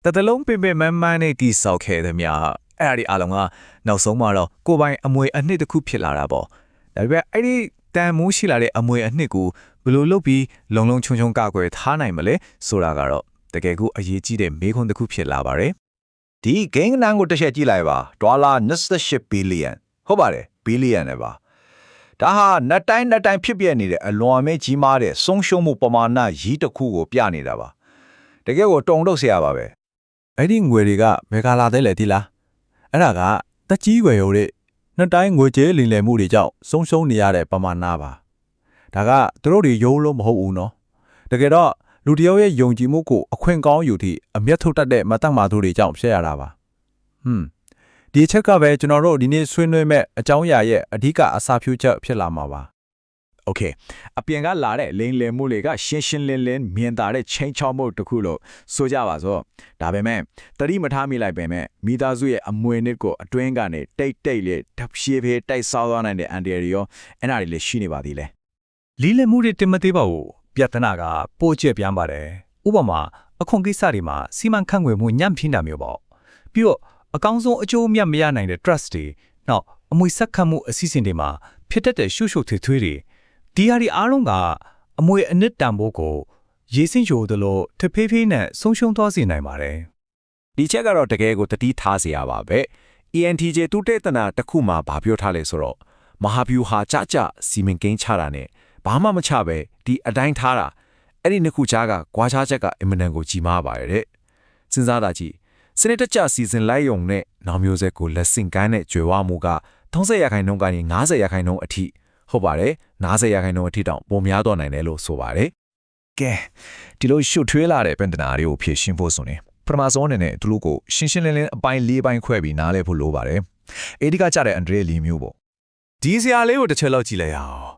တတလုံးပင်ပင်မန်းမန်းနဲ့တီဆောက်ခဲ့သည်များအဲ့ဒီအားလုံးကနောက်ဆုံးမှာတော့ကိုပိုင်အမွေအနှစ်တစ်ခုဖြစ်လာတာပေါ့ဒါပေမဲ့အဲ့ဒီတန်မိုးရှိလာတဲ့အမွေအနှစ်ကိုဘယ်လိုလုပ်ပြီးလုံလုံခြုံခြုံကာကွယ်ထားနိုင်မလဲဆိုတာကတော့တကယ်ကိုအရေးကြီးတဲ့မေးခွန်းတစ်ခုဖြစ်လာပါတယ် ဒီဂိမ်းနန်းကိုတစ်ချက်ကြည့်လိုက်ပါဒေါ်လာ28ဘီလီယံဟုတ်ပါတယ်ဘီလီယံနဲ့ပါဒါဟာနှစ်တိုင်းဖြစ်ပြနေတဲ့အလွန်အမဲကြီးမားတဲ့ဆုံးရှုံးမှုပမာဏကြီးတစ်ခုကိုပြနေတာပါတကယ်ကိုတုံ့လောက်เสียရပါပဲအဲ့ဒီငွေတွေကဘယ်ကလာတဲ့လဲဒီလားအဲ့ဒါကတက်ကြီးွယ်ရိုတဲ့နှစ်တိုင်းငွေကြေးလိမ်လည်မှုတွေကြောင့်ဆုံးရှုံးနေရတဲ့ပမာဏပါဒါကသူတို့တွေရိုးလို့မဟုတ်ဘူးနော်တကယ်တော့လူတယောက်ရဲ့ယုံကြည်မှုကိုအခွင့်ကောင်းယူသည့်အမျက်ထုတ်တတ်တဲ့မတတ်မှသူတွေကြောင့်ဖြစ်ရတာပါဒီချက်ကပဲကျွန်တော်တို့ဒီနေ့ဆွေးနွေးမဲ့အကြောင်းအရာရဲ့အဓိကအစာဖြူချက်ဖြစ်လာမှာပါ โอเคအပြင်ကလာတဲ့လိန်လည်မှုတွေကရှင်းလင်းမြင်သာတဲ့ချင်းချောက်မှုတစ်ခုလို့ဆိုကြပါစို့ဒါပေမဲ့တတိမထားမိလိုက်ပေမဲ့မိသားစုရဲ့အမွေနစ်ကိုအတွင်းကနေတိတ်လေးဓာတ်ရှည်ဖေးတိုက်ဆောက်သွားနိုင်တဲ့အန်ဒီရီရောအဲ့ဒါတွေလည်းရှိနေပါသေးတယ် လီလမှုတွေတင်မသေးပါဘူးပြဿနာကပိုကျပြန်ပါတယ်ဥပမာအခွန်ကိစ္စတွေမှာစီမံခန့်ခွဲမှုညံ့ဖျင်းတာမျိုးပေါ့ပြီးတော့အကောင်းဆုံးအကျိုးအမြတ်မရနိုင်တဲ့ trust တွေနောက်အမွေဆက်ခတ်မှုအစီအစဉ်တွေမှာဖြစ်တတ်တဲ့ရှုပ်ထွေးတွေဒီဟာတွေအားလုံးကအမွေအနှစ်တန်ဖိုးကိုရေးစင်းရိုးသလိုတဖေးဖေးနဲ့ဆုံးရှုံးသွားစေနိုင်ပါတယ် ဒီချက်ကတော့တကယ်ကိုတတိထားเสียရပါပဲ ENTJ တူတဲ့တနာတစ်ခုမှာဗာပြောထားလဲဆိုတော့မဟာဗျူဟာကြစီမံကိန်းချတာနဲ့ဘာမှမချပဲဒီအတိုင်းထားတာအဲ့ဒီနှစ်ခုကြားကကွာခြားချက်ကအင်မတန်ကိုကြီးမားပါရဲ့တဲ့စဉ်းစားတာကြည့်စနစ်တကျစီစဉ်လိုက်ရုံနဲ့နောက်မျိုးဆက်ကိုလက်ဆင့်ကမ်းတဲ့ကြွယ်ဝမှုက30%ကနေ50%အထိဟုတ်ပါတယ်90%အထိတောင်ပုံများတော့နိုင်တယ်လို့ဆိုပါတယ် ကဲဒီလိုရှုပ်ထွေးလာတဲ့ပင်တနာတွေကိုဖြည့်ရှင်းဖို့ဆိုရင်ပထမဆုံးအနေနဲ့သူတို့ကိုရှင်းလင်းအပိုင်း၄ပိုင်းခွဲပြီးနားလည်ဖို့လိုပါတယ်အဲဒီကကြတဲ့အန်ဒရီလီမျိုးပေါ့ ဒီဆရာလေးကိုတစ်ချက်လောက်ကြည့်လိုက်အောင်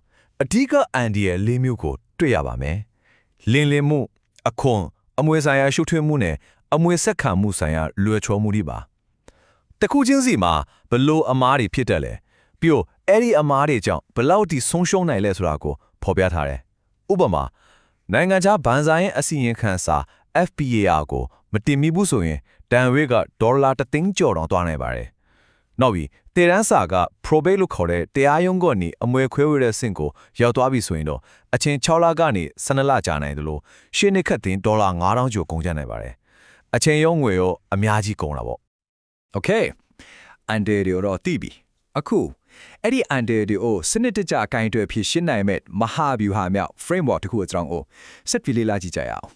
အဓိကအန်ဒီရဲ့၄မျိုးကိုတွေ့ရပါမယ်လင်းလင်းမှုအခွန်အမွေဆိုင်ရာရှုထွေးမှုနဲ့အမွေဆက်ခံမှုဆိုင်ရာလွယ်ချော်မှုတွေပါတခုချင်းစီမှာဘလို့အမားတွေဖြစ်တယ်လဲပြီးတော့အဲ့ဒီအမားတွေကြောင့်ဘလောက်ထိဆုံးရှုံးနိုင်လဲဆိုတာကိုဖော်ပြထားတယ်ဥပမာနိုင်ငံခြားဘဏ်ဆိုင်ရဲ့အစီရင်ခံစာ FPAR ကိုမတင်မိဘူးဆိုရင်ဒန်ဝေးကဒေါ်လာ3သိန်းကျော်တောင်သွားနိုင်ပါတယ်နောက်ပြီးတေရန်စာက probate လို့ခေါ်တဲ့တရားရုံးကနေအမွေခွဲဝေတဲ့ဆင့်ကိုရောက်သွားပြီဆိုရင်တော့အချင်း6လကနေ12လကြာနိုင်တယ်လို့ရှင်းနေခတ်တင်ဒေါ်လာ9000ကျော်ကုန်ကျနိုင်ပါတယ်အချင်းရုံးငွေရောအများကြီးကုန်တာပေါ့ โอเคအန်ဒီရီရောတီးပြီအခုအဲ့ဒီအန်ဒီရီကိုစနစ်တကျအကိုင်းတွေဖြစ်ရှင်းနိုင်မဲ့မဟာဗျူဟာမြောက် framework တစ်ခုအကြောင်းကိုဆက်ပြီးလေ့လာကြည့်ကြရအောင်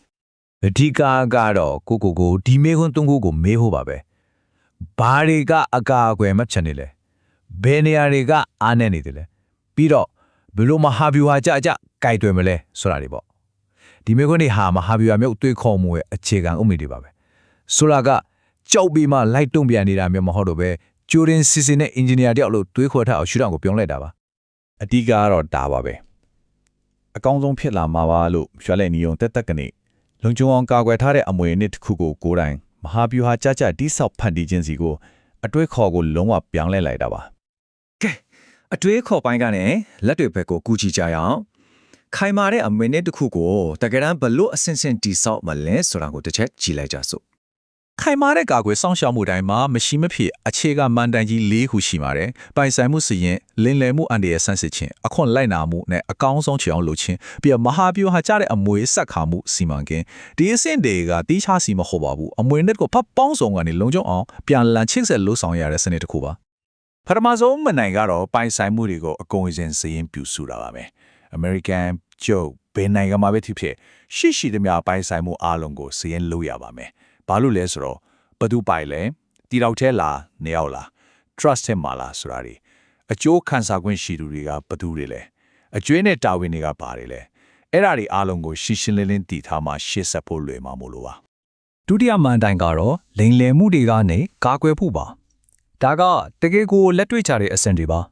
အဓိကကတော့ကိုဒီမေခွန်း၃ခုကိုမေးဖို့ပါပဲဘာတွေကအကာအကွယ်မချန်နေလဲဘယ်နေရာတွေကအားနေနေတယ်လဲပြီးတော့ဘယ်လိုမဟာဗျူဟာကြကြိုက်တွယ်မလဲဆိုတာတွေပေါ့ဒီမေခွန်းတွေဟာမဟာဗျူဟာမျိုးတွေးခေါ်မှုရဲ့အခြေခံဥပဒေတွေပါပဲဆိုတာကကြောက်ပြီးမှလိုက်တုံ့ပြန်နေတာမျိုးမဟုတ်တော့ပဲကျိုးရင်စီစဉ်တဲ့ engineer တယောက်လို့တွေးခေါ်ထားအောင်ရှုထောင့်ကိုပြောင်းလိုက်တာပါအဓိကကတော့ဒါပါပဲအကောင်းဆုံးဖြစ်လာမှာပါလို့ရွှဲလဲနေုံတက်ကနေလုံခြုံအောင်ကာကွယ်ထားတဲ့အမွေအနှစ်တစ်ခုကိုကိုယ်တိုင်မဟာဗျူဟာကြတိဆောက်ဖန်တီးခြင်းစီကိုအတွေးခေါ်ကိုလုံးဝပြောင်းလဲလိုက်တာပါ ကဲအတွေးခေါ်ပိုင်းကနေလက်တွေဘက်ကိုကူချီကြရအောင်ခိုင်မာတဲ့အမွေအနှစ်တစ်ခုကိုတကယ်တမ်းဘလို့အဆင့်ဆင့်တိဆောက်မလဲဆိုတာကိုတစ်ချက်ကြည့်လိုက်ကြစို့ ခိုင်မာတဲ့ကာကွယ်စောင့်ရှောက်မှုတိုင်းမှာမရှိမဖြစ်အခြေကမန်တိုင်ကြီး၄ခုရှိပါတယ်။ပိုင်ဆိုင်မှုစီရင်လင်းလယ်မှုအန်ဒီရဲ့ဆန်းစစ်ခြင်းအခွန်လိုက်နာမှုနဲ့အကောင်းဆုံးချေအောင်လုပ်ခြင်းပြီးတော့မဟာဗျူဟာကြတဲ့အမွေဆက်ခါမှုစီမံကိန်းဒီအဆင့်တွေကတီးခြားစီမဟုတ်ပါဘူး။အမွေနဲ့ကိုဖပ်ပေါင်းစုံကနေလုံခြုံအောင်ပြန်လန်ချစ်ဆက်လို့ဆောင်ရတဲ့စနစ်တစ်ခုပါ ပထမဆုံးမနိုင်ကတော့ပိုင်ဆိုင်မှုတွေကိုအကုန်အစင်စည်ရင်ပြူစုတာပါပဲ American ကျုပ်ဘယ်နိုင်ငံမှာပဲဖြစ်ရှိသမျှပိုင်ဆိုင်မှုအားလုံးကိုစည်ရင်လို့ရပါမယ်ဘာလို့လဲဆိုတော့ဘသူပိုင်လဲတီတောက်ထဲလားနေရောက်လား trust ထဲမှာလားဆိုတာတွေအကျိုးခံစား권ရှိသူတွေကဘသူတွေလဲအကျွေးနဲ့တာဝန်တွေကဘာတွေလဲအဲ့ဒါတွေအားလုံးကိုရှင်းလင်းတည်ထားမှရှေ့ဆက်ဖို့လွယ်မှာမို့လို့ပါ ဒုတိယမန်တိုင်ကတော့လိန်လယ်မှုတွေကနေကာကွယ်ဖို့ပါဒါကတကယ်ကိုလက်တွေ့ချတဲ့အဆင့်တွေပါ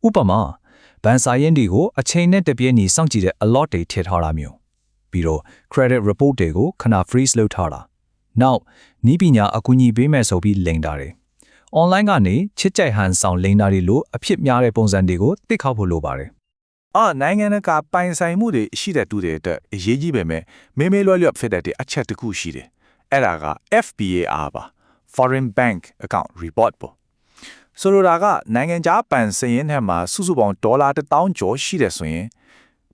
ဥပမာဘန်စာရင်တွေကိုအချိန်နဲ့တပြည့်ညီစောင့်ကြည့်တဲ့ allot တွေထည့်ထားတာမျိုးပြီးတော့ credit report တွေကိုခဏ freeze လုပ်ထားတာနောက်နီးပညာအကူအညီပေးမယ်ဆိုပြီးလိန်တာတွေ online ကနေချစ်ကြိုက်ဟန်ဆောင်လိန်တာတွေလို့အဖြစ်များတဲ့ပုံစံတွေကိုသိခောက်ဖို့လိုပါတယ် နိုင်ငံကပိုင်ဆိုင်မှုတွေရှိတဲ့သူတွေအတွက်အရေးကြီးပေမဲ့မေလွယ်ဖြစ်တဲ့အချက်တစ်ခုရှိတယ် အဲ့ဒါက FBAR ပါ Foreign Bank Account Report ပေါ့ဆိုလိုတာကနိုင်ငံခြားပန်စည်ရင်းထဲမှာစုစုပေါင်းဒေါ်လာ1000ကျော်ရှိတယ်ဆိုရင်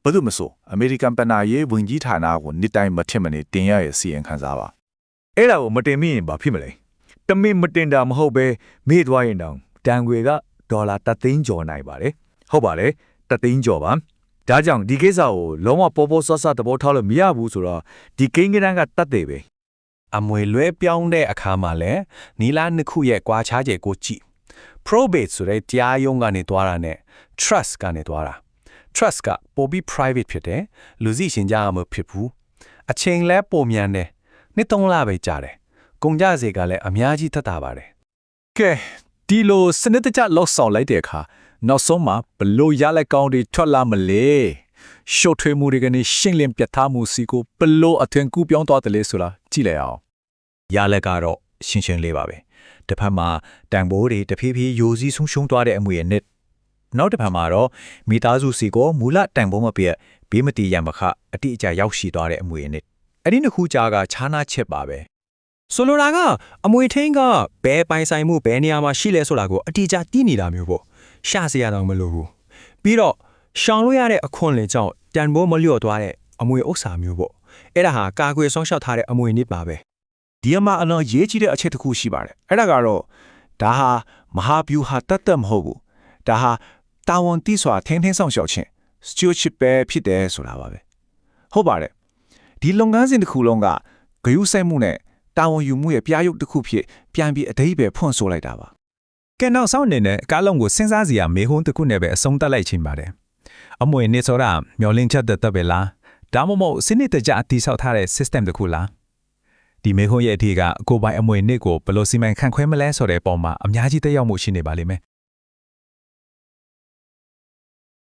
ဘာလို့မဆိုအမေရိကန်ပဏာရေးဝန်ကြီးဌာနကိုနှစ်တိုင်းမထင်မနေတင်ရရဲ့စီရင်ခံစားပါအဲ့ဒါကိုမတင်မိရင်ဘာဖြစ်မလဲတမင်မတင်တာမဟုတ်ပဲမေ့သွားရင်တောင်တန်ခွေကဒေါ်လာ3သိန်းကျော်နိုင်ပါတယ်ဟုတ်ပါတယ်3သိန်းကျော်ပါဒါကြောင့်ဒီကိစ္စကိုလုံးဝပေါ်ပေါ်ဆဆသဘောထားလို့မရဘူးဆိုတော့ဒီကိန်းကနန်းကတတ်တယ်ပဲအမွေလွဲပြောင်းတဲ့အခါမှာလဲနီလာနှစ်ခုရဲ့ကွာခြားချက်ကိုကြည့် probate ဆိုတဲ့တရားရုံးကနေတွားတာနဲ့ trust ကနေတွားတာ trust ကပိုပြီး private ဖြစ်တယ်လူစီရှင်ကြားမှာဖြစ်ဘူးအချိန်လဲပုံမြန်တယ်နှစ်3လပဲကြာတယ်ကုန်ကြစေကလည်းအများကြီးထပ်တာပါတယ်ကဲဒီလိုစနစ်တကျလောက်ဆောင်လိုက်တဲ့အခါနောက်ဆုံးမှာဘလို့ရလက်ကောင်းတွေထွက်လာမလဲရှုပ်ထွေးမှုတွေကနေရှင်းလင်းပြတ်သားမှုစီကိုဘလို့အထွင်ကူးပြောင်းသွားတယ်လေဆိုတာကြည့်လိုက်အောင်ရလက်ကတော့ရှင်းရှင်းလေးပါပဲတစ်ဖက်မှာတန်ဖိုးတွေတဖြည်းဖြည်းယိုစီးဆုံးရှုံးသွားတဲ့အမွေရဲ့နှစ်နောက်တစ်ဖက်မှာတော့မိသားစုစီကိုမူလတန်ဖိုးမပြည့်ဘေးမတီးရမခအတိအကျရောက်ရှိသွားတဲ့အမွေရဲ့နှစ်အဲ့ဒီနှစ်ခုကြားကခြားနာချက်ပါပဲဆိုလိုတာကအမွေထင်းကဘယ်ပိုင်ဆိုင်မှုဘယ်နေရာမှာရှိလဲဆိုတာကိုအတိအကျသိနေတာမျိုးပေါ့ရှာစရာတော့မလိုဘူးပြီးတော့ရှောင်လို့ရတဲ့အခွင့်အလမ်းကြောင့်တန်ဖိုးမလျော့သွားတဲ့အမွေဥစ္စာမျိုးပေါ့အဲ့ဒါဟာကာကွယ်ဆောင်ရှောက်ထားတဲ့အမွေနစ်ပါပဲဒီမှာအလုံးရေးကြီးတဲ့အချက်တစ်ခုရှိပါတယ်အဲ့ဒါကတော့ဒါဟာမဟာဗျူဟာတတ်မဟုတ်ဘူးဒါဟာတာဝန်တီးစွာထင်းထင်းဆောင်ရှောက်ခြင်း stewardship ပဲဖြစ်တယ်ဆိုတာပါပဲဟုတ်ပါတယ်ဒီလုပ်ငန်းစဉ်တစ်ခုလုံးကဂရုစိုက်မှုနဲ့တာဝန်ယူမှုရဲ့ပြားရုပ်တစ်ခုဖြစ်ပြန်ပြီးအတိတ်ပဲဖွင့်ဆိုလိုက်တာပါကဲနောက်ဆုံးအနေနဲ့ကားလုံးကိုစဉ်းစားစရာမေးခွန်းတစ်ခုနဲ့ပဲအဆုံးသတ်လိုက်ခြင်းပါတယ်အမွေနှစ်ဆိုတာမျောလင်းချက်တဲ့ပဲလားဒါမှမဟုတ်စနစ်တကျအတိဆောက်ထားတဲ့ system တစ်ခုလားဒီမေးခွန်းရဲ့အထည်ကကိုပိုင်အမွေနှစ်ကိုဘယ်လိုစီမံခန့်ခွဲမလဲဆိုတဲ့ပုံမှာအများကြီးသက်ရောက်မှုရှိနေပါလိမ့်မယ်